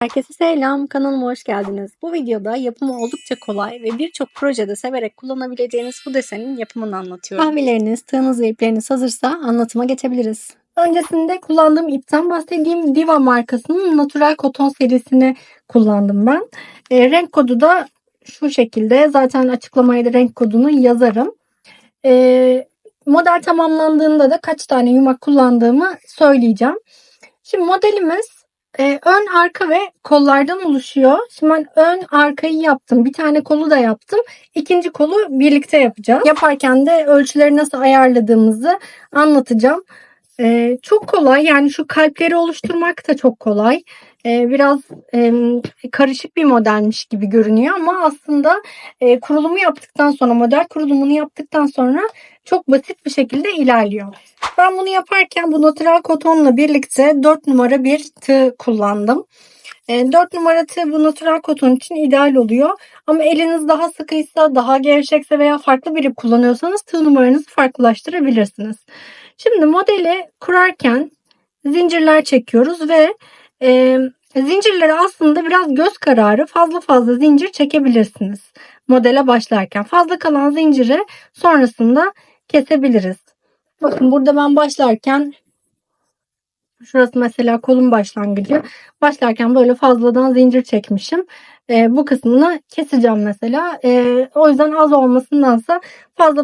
Herkese selam, kanalıma hoş geldiniz. Bu videoda yapımı oldukça kolay ve birçok projede severek kullanabileceğiniz bu desenin yapımını anlatıyorum. Kahveleriniz, tığınız ve ipleriniz hazırsa anlatıma geçebiliriz. Öncesinde kullandığım ipten bahsedeyim. Diva markasının Natural Cotton serisini kullandım ben. Renk kodu da şu şekilde. Zaten açıklamaya da renk kodunu yazarım. Model tamamlandığında da kaç tane yumak kullandığımı söyleyeceğim. Şimdi modelimiz ön, arka ve kollardan oluşuyor. Şimdi ben ön, arkayı yaptım. Bir tane kolu da yaptım. İkinci kolu birlikte yapacağız. Yaparken de ölçüleri nasıl ayarladığımızı anlatacağım. Çok kolay. Yani şu kalpleri oluşturmak da çok kolay. Biraz karışık bir modelmiş gibi görünüyor ama aslında kurulumu yaptıktan sonra, model kurulumunu yaptıktan sonra çok basit bir şekilde ilerliyor. Ben bunu yaparken bu Natural Cotton'la birlikte 4 numara bir tığ kullandım. 4 numara tığ bu Natural Cotton için ideal oluyor. Ama eliniz daha sıkıysa, daha gevşekse veya farklı bir ip kullanıyorsanız tığ numaranızı farklılaştırabilirsiniz. Şimdi modeli kurarken zincirler çekiyoruz ve zincirleri aslında biraz göz kararı fazla zincir çekebilirsiniz. Modele başlarken fazla kalan zinciri sonrasında kesebiliriz. Bakın burada ben başlarken şurası mesela kolun başlangıcı. Başlarken böyle fazladan zincir çekmişim. Bu kısmını keseceğim mesela. O yüzden az olmasındansa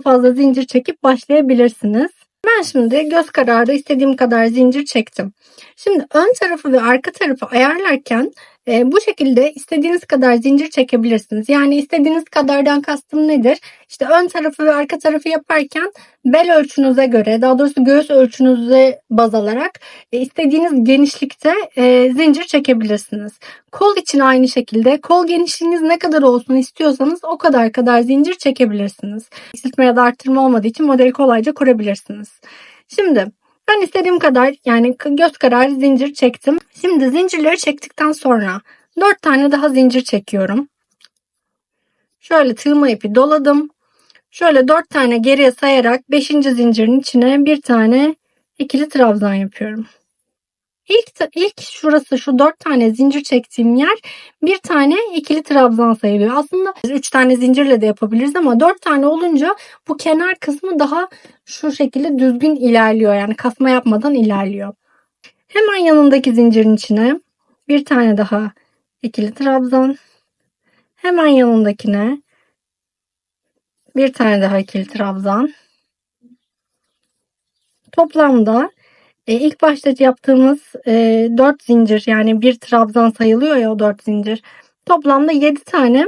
fazla zincir çekip başlayabilirsiniz. Ben şimdi göz kararı istediğim kadar zincir çektim. Şimdi ön tarafı ve arka tarafı ayarlarken bu şekilde istediğiniz kadar zincir çekebilirsiniz. Yani istediğiniz kadardan kastım nedir? İşte ön tarafı ve arka tarafı yaparken bel ölçünüze göre, daha doğrusu göğüs ölçünüze baz alarak istediğiniz genişlikte zincir çekebilirsiniz. Kol için aynı şekilde kol genişliğiniz ne kadar olsun istiyorsanız o kadar zincir çekebilirsiniz. Eksiltme ya da arttırma olmadığı için modeli kolayca kurabilirsiniz. Şimdi ben istediğim kadar yani göz kararı zincir çektim. Şimdi zincirleri çektikten sonra 4 tane daha zincir çekiyorum. Şöyle tığıma ipi doladım. Şöyle 4 tane geriye sayarak 5. zincirin içine bir tane ikili trabzan yapıyorum. İlk şurası şu 4 tane zincir çektiğim yer bir tane ikili trabzan sayılıyor. Aslında 3 tane zincirle de yapabiliriz ama 4 tane olunca bu kenar kısmı daha şu şekilde düzgün ilerliyor. Yani kasma yapmadan ilerliyor. Hemen yanındaki zincirin içine bir tane daha ikili trabzan. Hemen yanındakine bir tane daha ikili trabzan. Toplamda ilk başta yaptığımız 4 zincir yani bir trabzan sayılıyor ya o 4 zincir. Toplamda 7 tane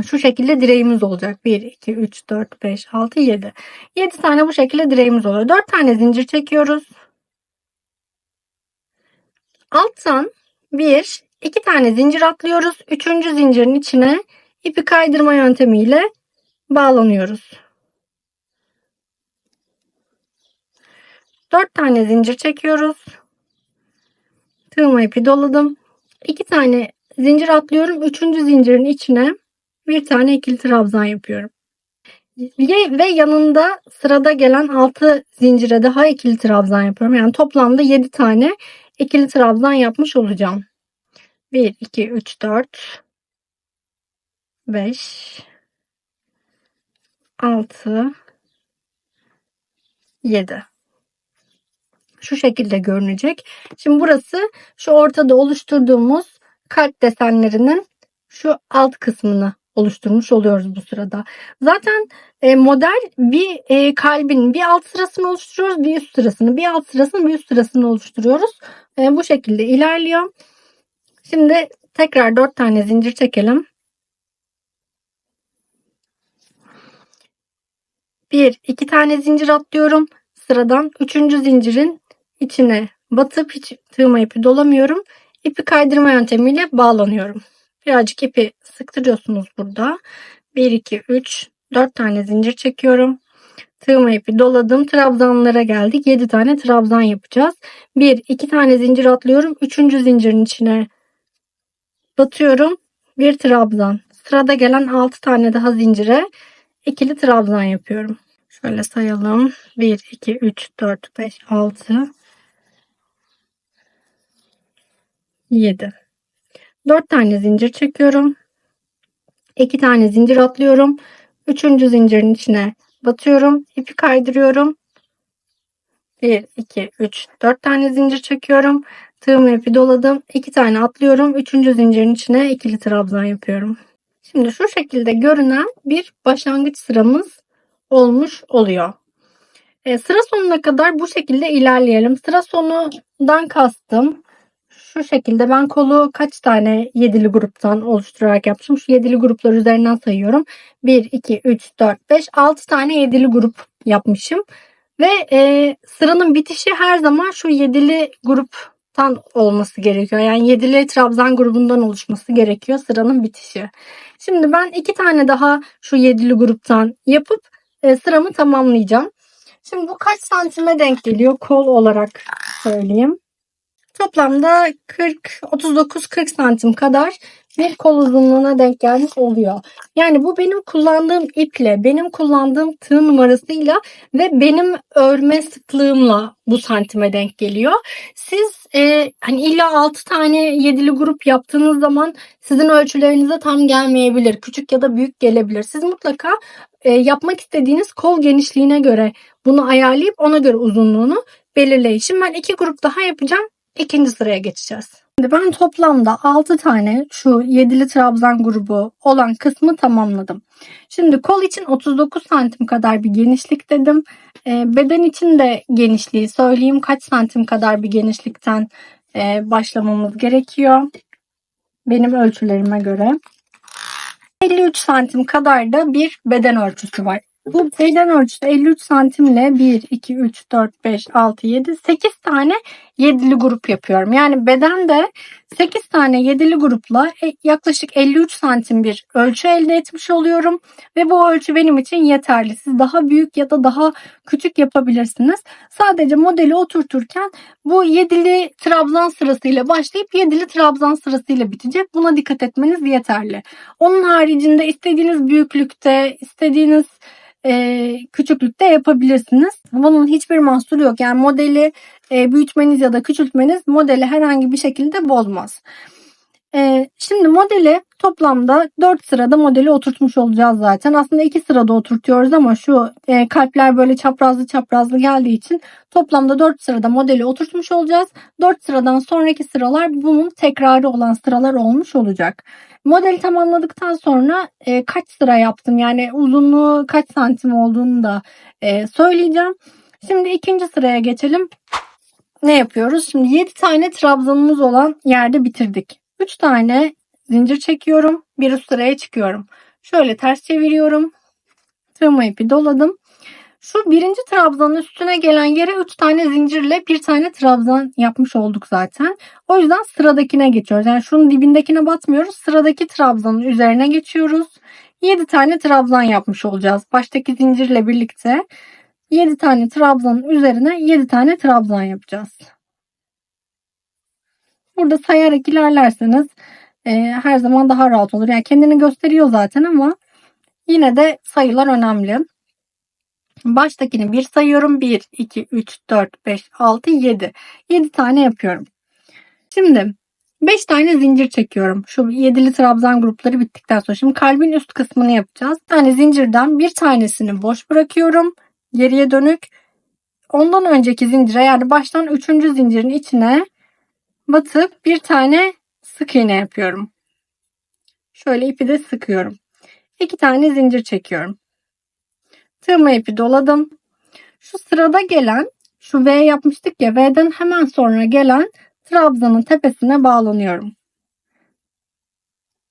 şu şekilde direğimiz olacak. 1, 2, 3, 4, 5, 6, 7. 7 tane bu şekilde direğimiz oluyor. 4 tane zincir çekiyoruz. Alttan 1, 2 tane zincir atlıyoruz. 3. zincirin içine ipi kaydırma yöntemiyle bağlanıyoruz. 4 tane zincir çekiyoruz. Tığıma ipi doladım. 2 tane zincir atlıyorum. 3. zincirin içine bir tane ikili trabzan yapıyorum. Ve yanında sırada gelen 6 zincire daha ikili trabzan yapıyorum. Yani toplamda 7 tane ikili trabzan yapmış olacağım. 1, 2, 3, 4, 5, 6, 7. Şu şekilde görünecek. Şimdi burası şu ortada oluşturduğumuz kalp desenlerinin şu alt kısmını oluşturmuş oluyoruz bu sırada. Zaten model bir kalbin bir alt sırasını oluşturuyoruz, bir üst sırasını, bir alt sırasını, bir üst sırasını oluşturuyoruz. Bu şekilde ilerliyor. Şimdi tekrar 4 tane zincir çekelim. 1, 2 tane zincir atlıyorum. Sıradan 3. zincirin içine batıp hiç tığıma ipi dolamıyorum. İpi kaydırma yöntemiyle bağlanıyorum. Birazcık ipi sıktırıyorsunuz burada. 1, 2, 3, 4 tane zincir çekiyorum. Tığıma ipi doladım. Trabzanlara geldik. 7 tane trabzan yapacağız. 1, 2 tane zincir atlıyorum. 3. zincirin içine batıyorum. Bir trabzan. Sırada gelen 6 tane daha zincire ikili trabzan yapıyorum. Şöyle sayalım. 1, 2, 3, 4, 5, 6, 7. 4 tane zincir çekiyorum. 2 tane zincir atlıyorum. 3. zincirin içine batıyorum. İpi kaydırıyorum. 1, 2, 3, 4 tane zincir çekiyorum. Tığımı ipi doladım. 2 tane atlıyorum. 3. zincirin içine ikili trabzan yapıyorum. Şimdi şu şekilde görünen bir başlangıç sıramız olmuş oluyor. Sıra sonuna kadar bu şekilde ilerleyelim. Sıra sonundan kastım şu şekilde, ben kolu kaç tane yedili gruptan oluşturarak yapmışım. Şu yedili gruplar üzerinden sayıyorum. 1, 2, 3, 4, 5, 6 tane yedili grup yapmışım. Ve sıranın bitişi her zaman şu yedili gruptan olması gerekiyor. Yani yedili trabzan grubundan oluşması gerekiyor sıranın bitişi. Şimdi ben 2 tane daha şu yedili gruptan yapıp sıramı tamamlayacağım. Şimdi bu kaç santime denk geliyor? Kol olarak söyleyeyim. Toplamda 39-40 santim kadar bir kol uzunluğuna denk gelmiş oluyor. Yani bu benim kullandığım iple, benim kullandığım tığ numarasıyla ve benim örme sıklığımla bu santime denk geliyor. Siz hani illa 6 tane yedili grup yaptığınız zaman sizin ölçülerinize tam gelmeyebilir. Küçük ya da büyük gelebilir. Siz mutlaka yapmak istediğiniz kol genişliğine göre bunu ayarlayıp ona göre uzunluğunu belirleyin. Şimdi ben 2 grup daha yapacağım. İkinci sıraya geçeceğiz. Şimdi ben toplamda 6 tane şu yedili trabzan grubu olan kısmı tamamladım. Şimdi kol için 39 santim kadar bir genişlik dedim. Beden için de genişliği söyleyeyim. Kaç santim kadar bir genişlikten başlamamız gerekiyor. Benim ölçülerime göre. 53 santim kadar da bir beden ölçüsü var. Bu beden ölçüsü 53 santimle 1, 2, 3, 4, 5, 6, 7, 8 tane yedili grup yapıyorum. Yani bedende 8 tane yedili grupla yaklaşık 53 santim bir ölçü elde etmiş oluyorum. Ve bu ölçü benim için yeterli. Siz daha büyük ya da daha küçük yapabilirsiniz. Sadece modeli oturturken bu yedili trabzan sırasıyla başlayıp yedili trabzan sırasıyla bitecek. Buna dikkat etmeniz yeterli. Onun haricinde istediğiniz büyüklükte, istediğiniz küçüklükte yapabilirsiniz. Bunun hiçbir mahsuru yok. Yani modeli büyütmeniz ya da küçültmeniz modeli herhangi bir şekilde bozmaz. Şimdi modeli toplamda 4 sırada modeli oturtmuş olacağız zaten. Aslında 2 sırada oturtuyoruz ama şu kalpler böyle çaprazlı çaprazlı geldiği için toplamda 4 sırada modeli oturtmuş olacağız. 4 sıradan sonraki sıralar bunun tekrarı olan sıralar olmuş olacak. Modeli tamamladıktan sonra kaç sıra yaptım, yani uzunluğu kaç santim olduğunu da söyleyeceğim. Şimdi ikinci sıraya geçelim. Ne yapıyoruz? Şimdi 7 tane trabzanımız olan yerde bitirdik. 3 tane zincir çekiyorum. Bir üst sıraya çıkıyorum. Şöyle ters çeviriyorum. Tığıma ipi doladım. Şu birinci trabzanın üstüne gelen yere 3 tane zincirle bir tane trabzan yapmış olduk zaten. O yüzden sıradakine geçiyoruz. Yani şunun dibindekine batmıyoruz. Sıradaki trabzanın üzerine geçiyoruz. 7 tane trabzan yapmış olacağız. Baştaki zincirle birlikte 7 tane trabzanın üzerine 7 tane trabzan yapacağız. Burada sayarak ilerlerseniz her zaman daha rahat olur. Yani kendini gösteriyor zaten ama yine de sayılar önemli. Baştakini bir sayıyorum. 1, 2, 3, 4, 5, 6, 7. 7 tane yapıyorum. Şimdi 5 tane zincir çekiyorum. Şu yedili trabzan grupları bittikten sonra. Şimdi kalbin üst kısmını yapacağız. Bir tane zincirden bir tanesini boş bırakıyorum. Geriye dönük. Ondan önceki zincire, yani baştan 3. zincirin içine batıp bir tane sık iğne yapıyorum. Şöyle ipi de sıkıyorum. 2 tane zincir çekiyorum. Tığıma ipi doladım. Şu sırada gelen, şu V yapmıştık ya, V'den hemen sonra gelen trabzanın tepesine bağlanıyorum.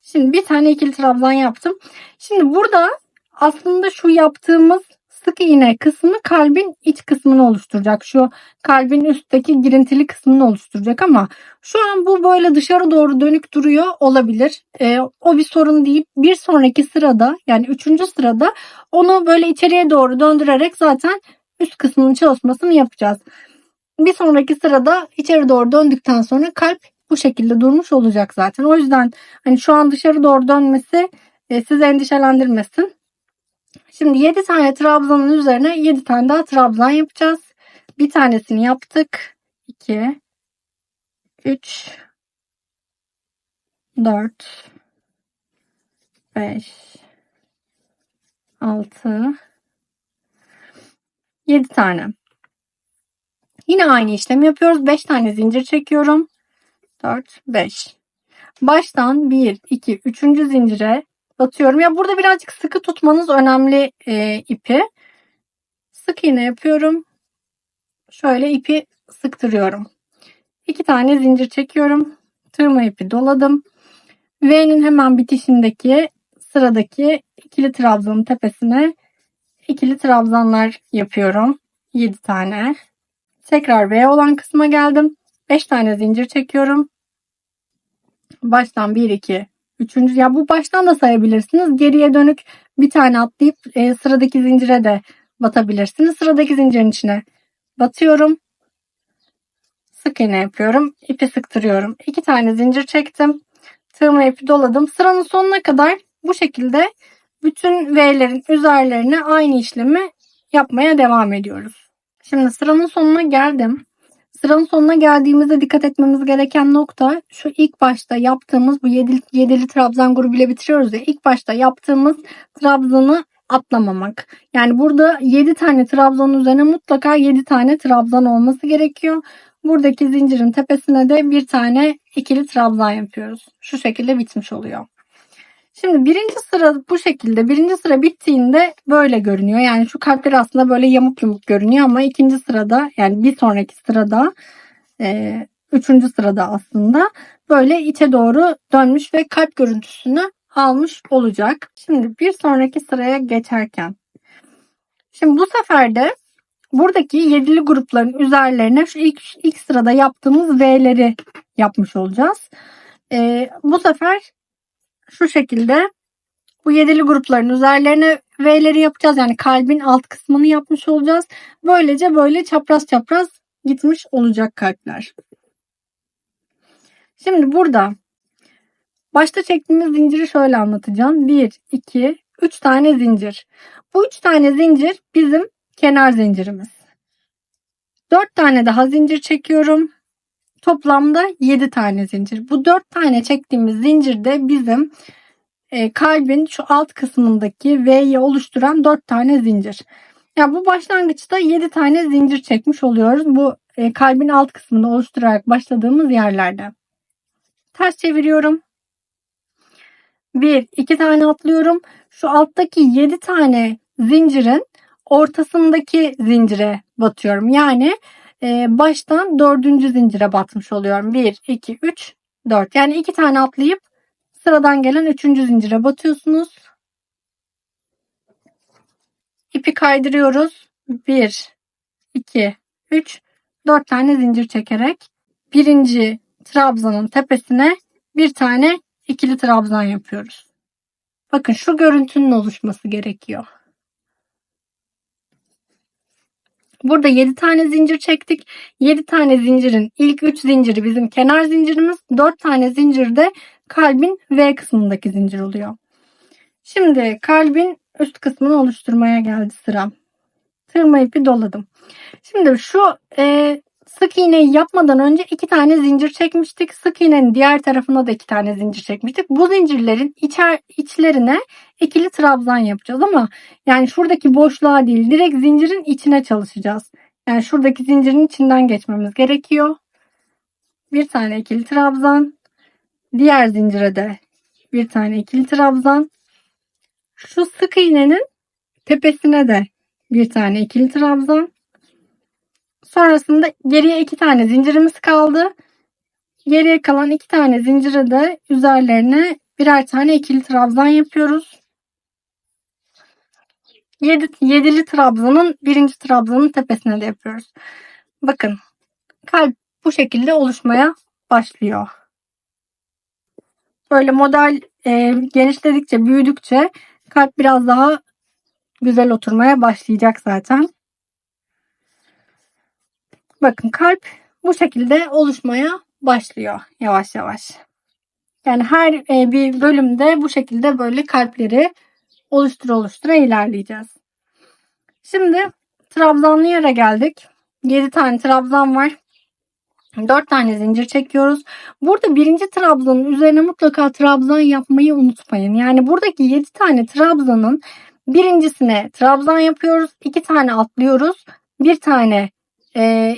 Şimdi bir tane ikili trabzan yaptım. Şimdi burada aslında şu yaptığımız sık iğne kısmı kalbin iç kısmını oluşturacak. Şu kalbin üstteki girintili kısmını oluşturacak ama şu an bu böyle dışarı doğru dönük duruyor olabilir. O bir sorun değil. Bir sonraki sırada, yani 3. sırada onu böyle içeriye doğru döndürerek zaten üst kısmının çalışmasını yapacağız. Bir sonraki sırada içeri doğru döndükten sonra kalp bu şekilde durmuş olacak zaten. O yüzden hani şu an dışarı doğru dönmesi sizi endişelendirmesin. Şimdi 7 tane trabzanın üzerine 7 tane daha trabzan yapacağız. Bir tanesini yaptık. 2, 3, 4, 5, 6, 7 tane. Yine aynı işlemi yapıyoruz. 5 tane zincir çekiyorum. 4, 5. Baştan 1, 2, 3. zincire batıyorum. Ya burada birazcık sıkı tutmanız önemli ipi. Sık iğne yapıyorum. Şöyle ipi sıktırıyorum. 2 tane zincir çekiyorum. Tırma ipi doladım. V'nin hemen bitişindeki sıradaki ikili trabzanın tepesine ikili trabzanlar yapıyorum. 7 tane. Tekrar V olan kısma geldim. 5 tane zincir çekiyorum. Baştan 1, 2, 3. Ya bu baştan da sayabilirsiniz. Geriye dönük bir tane atlayıp sıradaki zincire de batabilirsiniz. Sıradaki zincirin içine batıyorum. Sık iğne yapıyorum. İpi sıktırıyorum. 2 tane zincir çektim. Tığıma ipi doladım. Sıranın sonuna kadar bu şekilde bütün V'lerin üzerlerine aynı işlemi yapmaya devam ediyoruz. Şimdi sıranın sonuna geldim. Sıranın sonuna geldiğimizde dikkat etmemiz gereken nokta şu ilk başta yaptığımız bu yedili trabzan grubuyla bitiriyoruz ya. İlk başta yaptığımız trabzanı atlamamak. Yani burada 7 tane trabzanın üzerine mutlaka 7 tane trabzan olması gerekiyor. Buradaki zincirin tepesine de bir tane ikili trabzan yapıyoruz. Şu şekilde bitmiş oluyor. Şimdi birinci sıra bu şekilde. Birinci sıra bittiğinde böyle görünüyor. Yani şu kalpler aslında böyle yamuk yumuk görünüyor ama ikinci sırada yani bir sonraki sırada üçüncü sırada aslında böyle içe doğru dönmüş ve kalp görüntüsünü almış olacak. Şimdi bir sonraki sıraya geçerken. Şimdi bu sefer de buradaki yedili grupların üzerlerine şu ilk sırada yaptığımız V'leri yapmış olacağız. Bu sefer şu şekilde bu yedili grupların üzerlerine V'leri yapacağız. Yani kalbin alt kısmını yapmış olacağız. Böylece böyle çapraz çapraz gitmiş olacak kalpler. Şimdi burada başta çektiğimiz zinciri şöyle anlatacağım. 1, 2, 3 tane zincir. Bu 3 tane zincir bizim kenar zincirimiz. 4 tane daha zincir çekiyorum. Toplamda 7 tane zincir. Bu 4 tane çektiğimiz zincir de bizim kalbin şu alt kısmındaki V'yi oluşturan 4 tane zincir. Yani bu başlangıçta 7 tane zincir çekmiş oluyoruz. Bu kalbin alt kısmını oluşturarak başladığımız yerlerde. Ters çeviriyorum. 1, 2 tane atlıyorum. Şu alttaki 7 tane zincirin ortasındaki zincire batıyorum. Yani baştan 4. zincire batmış oluyorum. 1, 2, 3, 4. Yani 2 tane atlayıp sıradan gelen 3. zincire batıyorsunuz. İpi kaydırıyoruz. 1, 2, 3, 4 tane zincir çekerek birinci trabzanın tepesine bir tane ikili trabzan yapıyoruz. Bakın şu görüntünün oluşması gerekiyor. Burada 7 tane zincir çektik. 7 tane zincirin ilk 3 zinciri bizim kenar zincirimiz. 4 tane zincir de kalbin V kısmındaki zincir oluyor. Şimdi kalbin üst kısmını oluşturmaya geldi sıra. Tırma ipi doladım. Şimdi şu sık iğneyi yapmadan önce 2 tane zincir çekmiştik. Sık iğnenin diğer tarafına da 2 tane zincir çekmiştik. Bu zincirlerin içlerine ikili trabzan yapacağız ama yani şuradaki boşluğa değil, direkt zincirin içine çalışacağız. Yani şuradaki zincirin içinden geçmemiz gerekiyor. Bir tane ikili trabzan. Diğer zincire de bir tane ikili trabzan. Şu sık iğnenin tepesine de bir tane ikili trabzan. Sonrasında geriye 2 tane zincirimiz kaldı. Geriye kalan 2 tane zincire de üzerlerine birer tane ikili trabzan yapıyoruz. Yedili trabzanın birinci trabzanın tepesine de yapıyoruz. Bakın kalp bu şekilde oluşmaya başlıyor. Böyle model genişledikçe, büyüdükçe kalp biraz daha güzel oturmaya başlayacak zaten. Bakın kalp bu şekilde oluşmaya başlıyor yavaş yavaş. Yani her bir bölümde bu şekilde böyle kalpleri oluştura ilerleyeceğiz. Şimdi trabzanlı yere geldik. 7 tane trabzan var. 4 tane zincir çekiyoruz. Burada birinci trabzanın üzerine mutlaka trabzan yapmayı unutmayın. Yani buradaki 7 tane trabzanın birincisine trabzan yapıyoruz. 2 tane atlıyoruz. Bir tane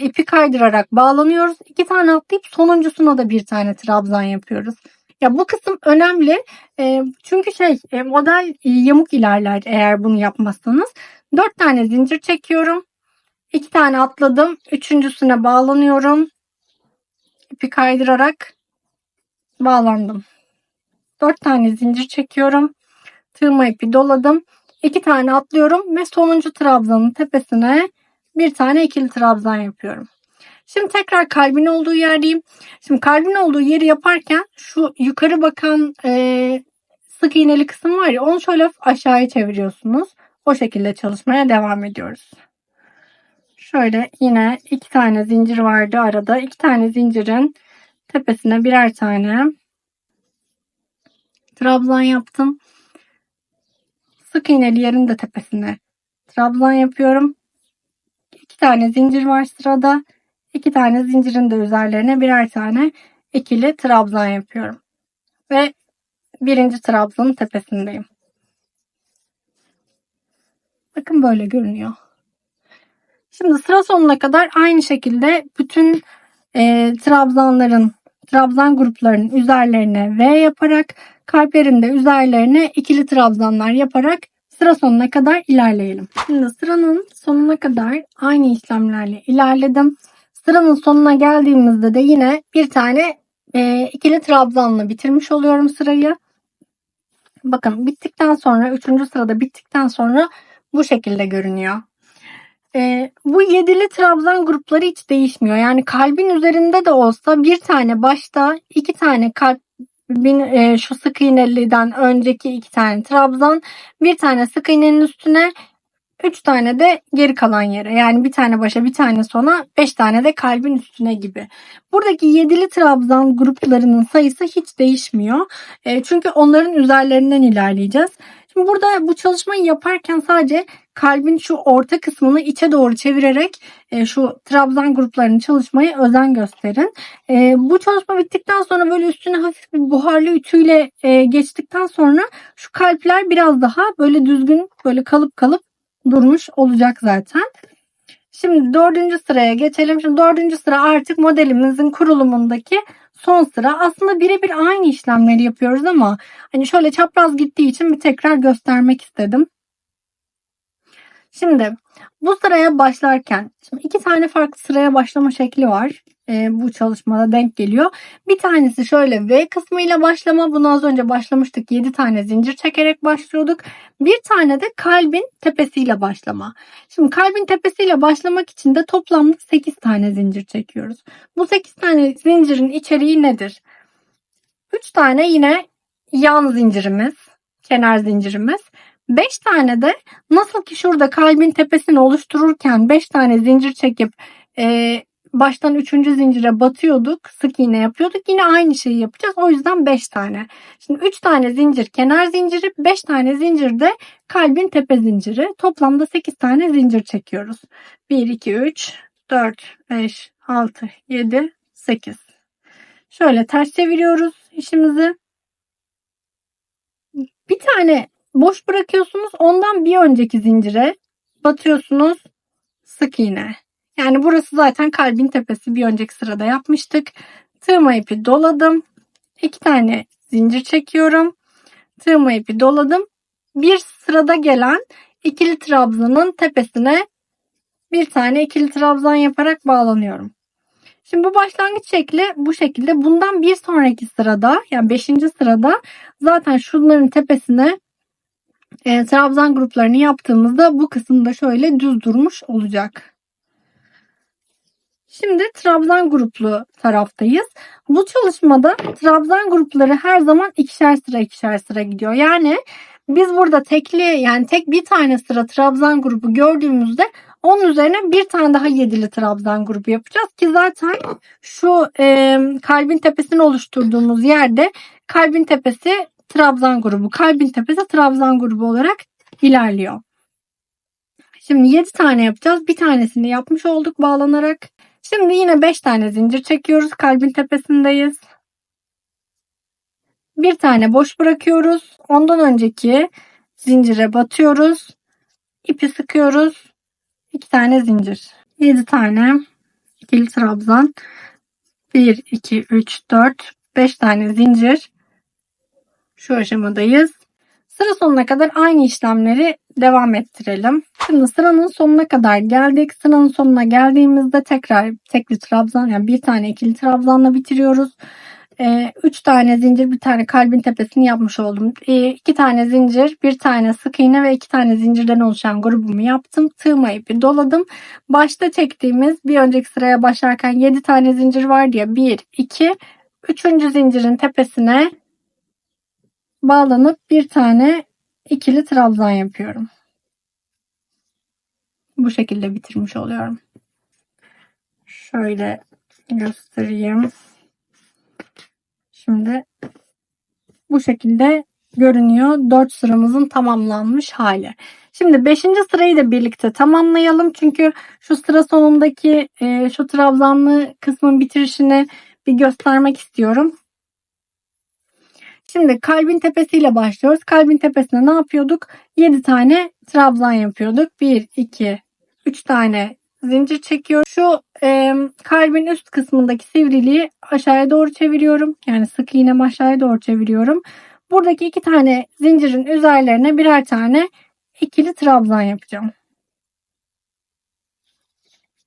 ipi kaydırarak bağlanıyoruz. 2 tane atlayıp sonuncusuna da bir tane trabzan yapıyoruz. Ya bu kısım önemli. Çünkü model yamuk ilerler eğer bunu yapmazsanız. 4 tane zincir çekiyorum. 2 tane atladım. Üçüncüsüne bağlanıyorum. İpi kaydırarak bağlandım. 4 tane zincir çekiyorum. Tığıma ipi doladım. 2 tane atlıyorum ve sonuncu trabzanın tepesine bir tane ikili trabzan yapıyorum. Şimdi tekrar kalbin olduğu yerdeyim. Şimdi kalbin olduğu yeri yaparken şu yukarı bakan sık iğneli kısım var ya, onu şöyle aşağıya çeviriyorsunuz. O şekilde çalışmaya devam ediyoruz. Şöyle yine 2 tane zincir vardı arada. 2 tane zincirin tepesine birer tane trabzan yaptım. Sık iğneli yerin de tepesine trabzan yapıyorum. 2 tane zincir var sırada. 2 tane zincirin de üzerlerine birer tane ikili trabzan yapıyorum. Ve birinci trabzanın tepesindeyim. Bakın böyle görünüyor. Şimdi sıra sonuna kadar aynı şekilde bütün trabzan gruplarının üzerlerine V yaparak, kalplerin de üzerlerine ikili trabzanlar yaparak sıra sonuna kadar ilerleyelim. Şimdi sıranın sonuna kadar aynı işlemlerle ilerledim. Sıranın sonuna geldiğimizde de yine bir tane ikili trabzanla bitirmiş oluyorum sırayı. Bakın bittikten sonra, 3. sırada bittikten sonra bu şekilde görünüyor. Bu yedili trabzan grupları hiç değişmiyor. Yani kalbin üzerinde de olsa bir tane başta, 2 tane kalbin şu sık iğneliden önceki 2 tane trabzan, bir tane sık iğnenin üstüne, 3 tane de geri kalan yere. Yani bir tane başa, bir tane sona, 5 tane de kalbin üstüne gibi. Buradaki yedili trabzan gruplarının sayısı hiç değişmiyor. Çünkü onların üzerlerinden ilerleyeceğiz. Şimdi burada bu çalışmayı yaparken sadece kalbin şu orta kısmını içe doğru çevirerek şu trabzan gruplarını çalışmaya özen gösterin. Bu çalışma bittikten sonra böyle üstüne hafif bir buharlı ütüyle geçtikten sonra şu kalpler biraz daha böyle düzgün, böyle kalıp durmuş olacak zaten. Şimdi 4. sıraya geçelim. Şimdi 4. sıra artık modelimizin kurulumundaki son sıra. Aslında birebir aynı işlemleri yapıyoruz ama hani şöyle çapraz gittiği için bir tekrar göstermek istedim. Şimdi bu sıraya başlarken, şimdi 2 tane farklı sıraya başlama şekli var. Bu çalışmada denk geliyor. Bir tanesi şöyle V kısmıyla başlama. Bunu az önce başlamıştık. 7 tane zincir çekerek başlıyorduk. Bir tane de kalbin tepesiyle başlama. Şimdi kalbin tepesiyle başlamak için de toplamda 8 tane zincir çekiyoruz. Bu 8 tane zincirin içeriği nedir? 3 tane yine yan zincirimiz, kenar zincirimiz. 5 tane de nasıl ki şurada kalbin tepesini oluştururken 5 tane zincir çekip baştan 3. zincire batıyorduk. Sık iğne yapıyorduk. Yine aynı şeyi yapacağız. O yüzden 5 tane. Şimdi 3 tane zincir kenar zinciri, 5 tane zincir de kalbin tepe zinciri. Toplamda 8 tane zincir çekiyoruz. 1, 2, 3, 4, 5, 6, 7, 8. Şöyle ters çeviriyoruz işimizi. Bir tane boş bırakıyorsunuz. Ondan bir önceki zincire batıyorsunuz. Sık iğne. Yani burası zaten kalbin tepesi. Bir önceki sırada yapmıştık. Tığıma ipi doladım. 2 tane zincir çekiyorum. Tığıma ipi doladım. Bir sırada gelen ikili trabzanın tepesine bir tane ikili trabzan yaparak bağlanıyorum. Şimdi bu başlangıç şekli bu şekilde. Bundan bir sonraki sırada, yani 5. sırada zaten şunların tepesine trabzan gruplarını yaptığımızda bu kısımda şöyle düz durmuş olacak. Şimdi trabzan gruplu taraftayız. Bu çalışmada trabzan grupları her zaman ikişer sıra gidiyor. Yani biz burada tek bir tane sıra trabzan grubu gördüğümüzde onun üzerine bir tane daha yedili trabzan grubu yapacağız ki zaten şu kalbin tepesini oluşturduğumuz yerde kalbin tepesi trabzan grubu, kalbin tepesi trabzan grubu olarak ilerliyor. Şimdi 7 tane yapacağız. Bir tanesini yapmış olduk bağlanarak. Şimdi yine 5 tane zincir çekiyoruz. Kalbin tepesindeyiz. Bir tane boş bırakıyoruz. Ondan önceki zincire batıyoruz. İpi sıkıyoruz. 2 tane zincir. 7 tane ikili trabzan. 1, 2, 3, 4, 5 tane zincir. Şu aşamadayız. Sıra sonuna kadar aynı işlemleri devam ettirelim. Şimdi sıranın sonuna kadar geldik. Sıranın sonuna geldiğimizde tekrar tekli trabzan, yani bir tane ikili trabzanla bitiriyoruz. 3 tane zincir, bir tane kalbin tepesini yapmış oldum. 2 tane zincir, bir tane sık iğne ve 2 tane zincirden oluşan grubumu yaptım. Tığıma ipi doladım. Başta çektiğimiz bir önceki sıraya başlarken 7 tane zincir vardı ya, 1, 2, 3. zincirin tepesine bağlanıp bir tane ikili trabzan yapıyorum. Bu şekilde bitirmiş oluyorum. Şöyle göstereyim. Şimdi bu şekilde görünüyor 4 sıramızın tamamlanmış hali. Şimdi 5. sırayı da birlikte tamamlayalım. Çünkü şu sıra sonundaki şu trabzanlı kısmın bitirişini bir göstermek istiyorum. Şimdi kalbin tepesiyle başlıyoruz. Kalbin tepesine ne yapıyorduk? 7 tane trabzan yapıyorduk. 1, 2, 3 tane zincir çekiyorum. Şu kalbin üst kısmındaki sivriliği aşağıya doğru çeviriyorum. Yani sık iğnemi aşağıya doğru çeviriyorum. Buradaki 2 tane zincirin üzerlerine birer tane ikili trabzan yapacağım.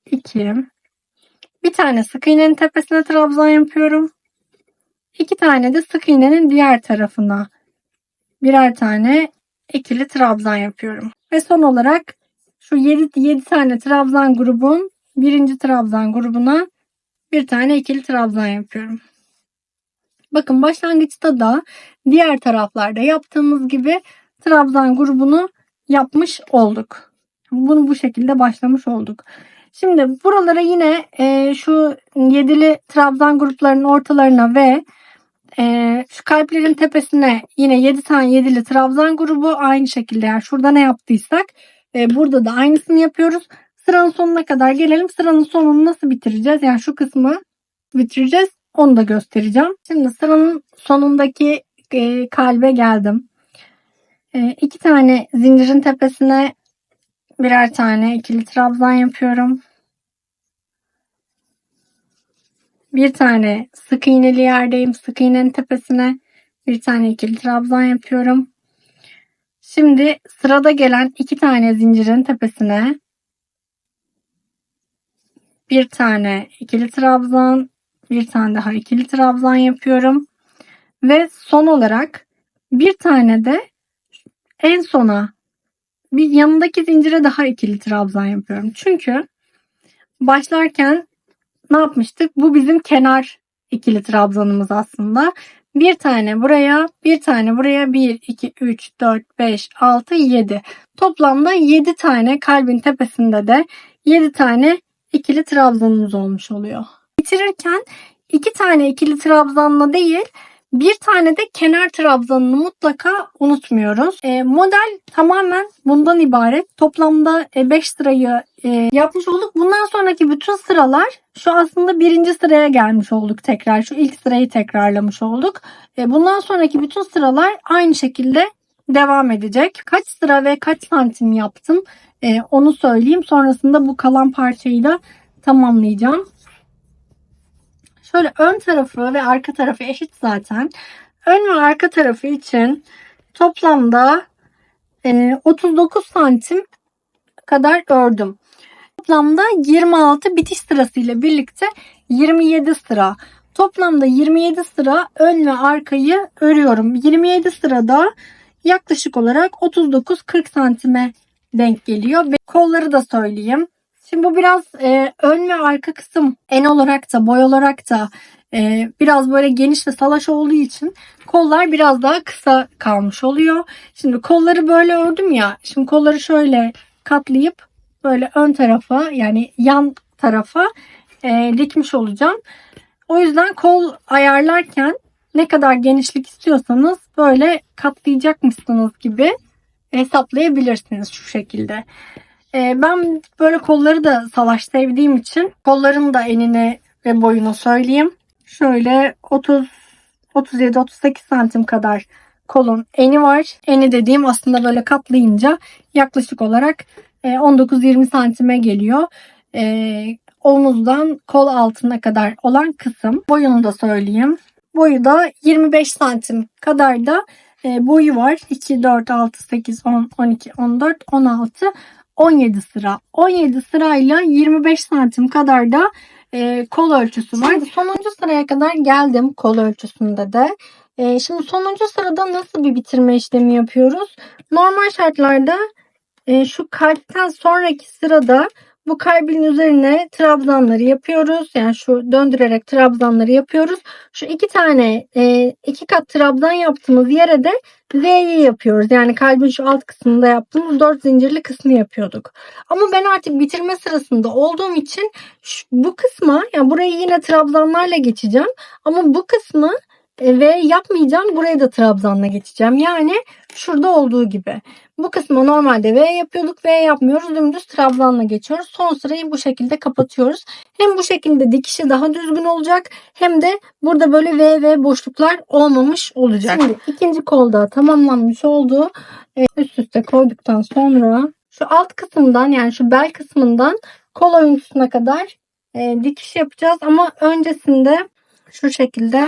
2. Bir tane sık iğnenin tepesine trabzan yapıyorum. 2 tane de sık iğnenin diğer tarafına birer tane ikili trabzan yapıyorum. Ve son olarak şu 7 tane trabzan grubun birinci trabzan grubuna bir tane ikili trabzan yapıyorum. Bakın başlangıçta da diğer taraflarda yaptığımız gibi trabzan grubunu yapmış olduk. Bunu bu şekilde başlamış olduk. Şimdi buralara yine şu 7'li trabzan gruplarının ortalarına ve şu kalplerin tepesine yine 7 tane 7'li trabzan grubu aynı şekilde, yani şurada ne yaptıysak burada da aynısını yapıyoruz. Sıranın sonuna kadar gelelim. Sıranın sonunu nasıl bitireceğiz? Yani şu kısmı bitireceğiz. Onu da göstereceğim. Şimdi sıranın sonundaki kalbe geldim. 2 tane zincirin tepesine birer tane ikili trabzan yapıyorum. Bir tane sık iğneli yerdeyim. Sık iğnenin tepesine bir tane ikili trabzan yapıyorum. Şimdi sırada gelen 2 tane zincirin tepesine bir tane ikili trabzan, bir tane daha ikili trabzan yapıyorum. Ve son olarak bir tane de en sona bir yanındaki zincire daha ikili trabzan yapıyorum. Çünkü başlarken ne yapmıştık? Bu bizim kenar ikili trabzanımız aslında. Bir tane buraya, bir tane buraya, 1, 2, 3, 4, 5, 6, 7. Toplamda 7 tane kalbin tepesinde de 7 tane ikili trabzanımız olmuş oluyor. Bitirirken 2 tane ikili trabzanla değil, bir tane de kenar trabzanını mutlaka unutmuyoruz. Model tamamen bundan ibaret. Toplamda 5 sırayı yapmış olduk. Bundan sonraki bütün sıralar şu aslında birinci sıraya gelmiş olduk tekrar. Şu ilk sırayı tekrarlamış olduk. Bundan sonraki bütün sıralar aynı şekilde devam edecek. Kaç sıra ve kaç santim yaptım onu söyleyeyim. Sonrasında bu kalan parçayı da tamamlayacağım. Şöyle ön tarafı ve arka tarafı eşit zaten. Ön ve arka tarafı için toplamda 39 santim kadar ördüm. Toplamda 26 bitiş sırası ile birlikte 27 sıra. Toplamda 27 sıra ön ve arkayı örüyorum. 27 sırada yaklaşık olarak 39-40 santime denk geliyor. Ve kolları da söyleyeyim. Şimdi bu biraz ön ve arka kısım en olarak da boy olarak da biraz böyle geniş ve salaş olduğu için kollar biraz daha kısa kalmış oluyor. Şimdi kolları böyle ördüm ya. Şimdi kolları şöyle katlayıp böyle ön tarafa, yani yan tarafa dikmiş olacağım. O yüzden kol ayarlarken ne kadar genişlik istiyorsanız böyle katlayacakmışsınız gibi hesaplayabilirsiniz şu şekilde. Ben böyle kolları da salaş sevdiğim için kolların da enini ve boyunu söyleyeyim. Şöyle 37-38 santim kadar kolun eni var. Eni dediğim aslında böyle katlayınca yaklaşık olarak 19-20 santime geliyor. Omuzdan kol altına kadar olan kısım. Boyunu da söyleyeyim. Boyu da 25 santim kadar da boyu var. 2, 4, 6, 8, 10, 12, 14, 16, 17 sıra. 17 sırayla 25 santim kadar da kol ölçüsü var. Şimdi sonuncu sıraya kadar geldim kol ölçüsünde de. Şimdi sonuncu sırada nasıl bir bitirme işlemi yapıyoruz? Normal şartlarda şu kalpten sonraki sırada bu kalbin üzerine trabzanları yapıyoruz. Yani şu döndürerek trabzanları yapıyoruz. Şu iki tane iki kat trabzan yaptığımız yere de Z'yi yapıyoruz. Yani kalbin şu alt kısmında yaptığımız 4 zincirli kısmı yapıyorduk. Ama ben artık bitirme sırasında olduğum için bu kısma, yani burayı yine trabzanlarla geçeceğim. Ama bu kısmı V yapmayacağım. Burayı da trabzanla geçeceğim. Yani şurada olduğu gibi. Bu kısmı normalde V yapıyorduk. V yapmıyoruz. Dümdüz trabzanla geçiyoruz. Son sırayı bu şekilde kapatıyoruz. Hem bu şekilde dikişi daha düzgün olacak. Hem de burada böyle V boşluklar olmamış olacak. Şimdi ikinci kolda tamamlanmış oldu. Üst üste koyduktan sonra şu alt kısımdan, yani şu bel kısmından kol oyuntusuna kadar dikiş yapacağız. Ama öncesinde şu şekilde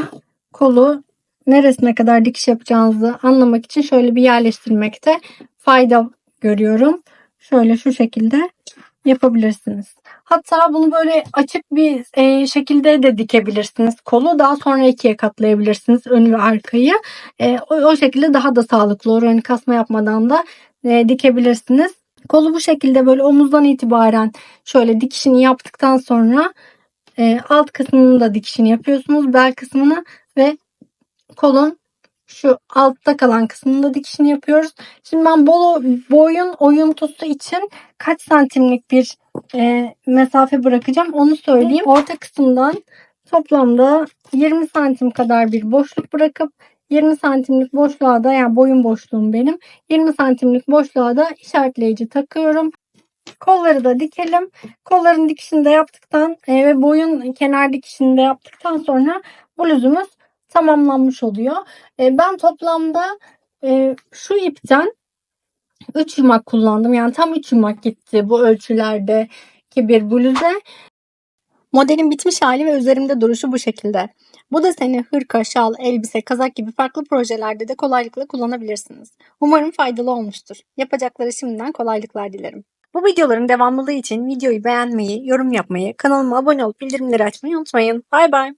kolu neresine kadar dikiş yapacağınızı anlamak için şöyle bir yerleştirmekte fayda görüyorum. Şöyle şu şekilde yapabilirsiniz. Hatta bunu böyle açık bir şekilde de dikebilirsiniz. Kolu daha sonra ikiye katlayabilirsiniz. Önü ve arkayı. O şekilde daha da sağlıklı olur. Hani kasma yapmadan da dikebilirsiniz. Kolu bu şekilde böyle omuzdan itibaren şöyle dikişini yaptıktan sonra alt kısmının da dikişini yapıyorsunuz. Bel kısmını ve kolun şu altta kalan kısmında dikişini yapıyoruz. Şimdi ben boyun oyuntusu için kaç santimlik bir mesafe bırakacağım onu söyleyeyim. Orta kısımdan toplamda 20 santim kadar bir boşluk bırakıp 20 santimlik boşluğa da, yani boyun boşluğum benim, 20 santimlik boşluğa da işaretleyici takıyorum. Kolları da dikelim. Kolların dikişini de yaptıktan ve boyun kenar dikişini de yaptıktan sonra bluzumuz tamamlanmış oluyor. Ben toplamda şu ipten 3 yumak kullandım. Yani tam 3 yumak gitti bu ölçülerdeki bir bluze. Modelin bitmiş hali ve üzerimde duruşu bu şekilde. Bu deseni hırka, şal, elbise, kazak gibi farklı projelerde de kolaylıkla kullanabilirsiniz. Umarım faydalı olmuştur. Yapacakları şimdiden kolaylıklar dilerim. Bu videoların devamlılığı için videoyu beğenmeyi, yorum yapmayı, kanalıma abone olup bildirimleri açmayı unutmayın. Bay bay.